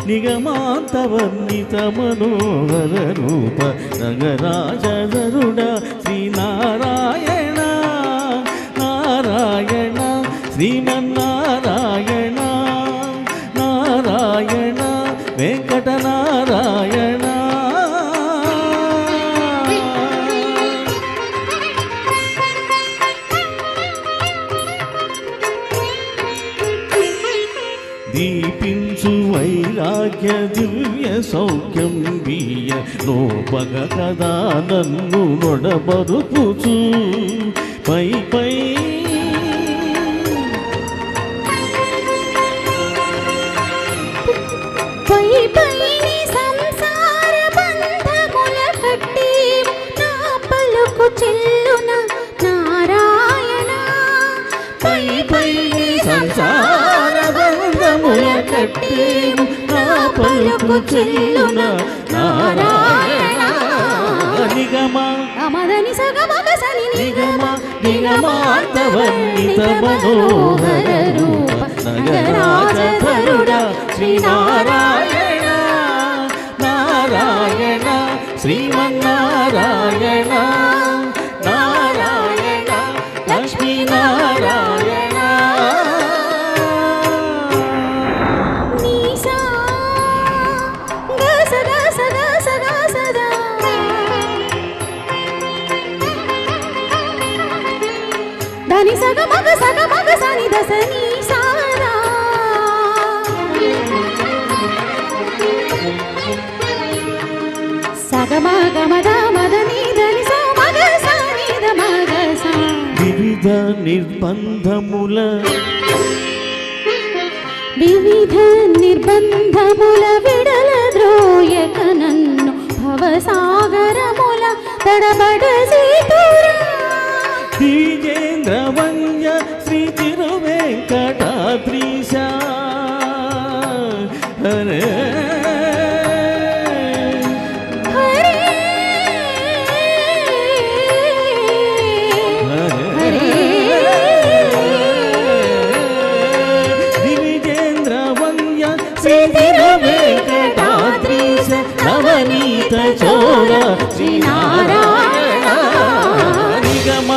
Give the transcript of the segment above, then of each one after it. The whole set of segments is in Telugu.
నిగమాంతవర్ణిత మనోహర రూప నగరాజధరుడ శ్రీనారాయణ నారాయణ శ్రీమన్నారాయణ నారాయణ వెంకటనారాయణ. దీపించు వైరాగ్య దివ్య సౌఖ్యం బియ్య లోపగ కదా నన్ను నొడబరుపుచు పై పై సంసార బంధముల కట్టి నా పలుకు చెల్లున నారాయణ పై పై సంసార బంధముల కట్టి నా పలుకు చెల్లున నారాయణ. నిగమ అమదని సగమగ సని నిగమ నిగమాంతవర్ణిత మనోహర రూప నగరాజధరుడ శ్రీనారాయణ నారాయణ శ్రీమన్నారాయణ నారాయణ లక్ష్మీనారాయణ. నీసా గ సదా సదా సదా సదా దని సగమగ సని దసని సారా సగమగ మద మదని దని సమగ సని దమగ సా. వివిధ నిర్బంధముల విడల ద్రోయక నన్ను భవసాగరముల తడబడసితురా శ్రీజేంద్ర వంద్య శ్రీ తిరువెంకటాద్రీశ హరే దివిజేంద్ర వంద్య శ్రీ తిరువెంకటాద్రీశ నవనీత చోర శ్రీనారాయణ. నిగమ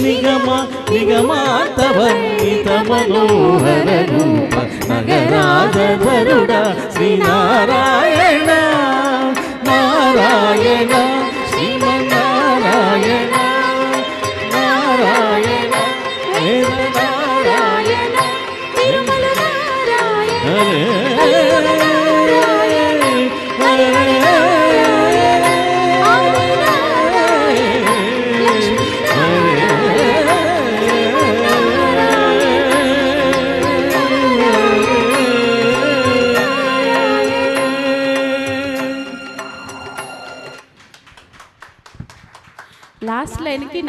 నిగమ నిగమాంతవర్ణిత మనోహర రూప నగరాజధరుడ శ్రీనారాయణ నారాయణ శ్రీమన్నారాయణ నారాయణ నారాయణ తిరుమల నారాయణ హరే లాస్ట్ లైన్కి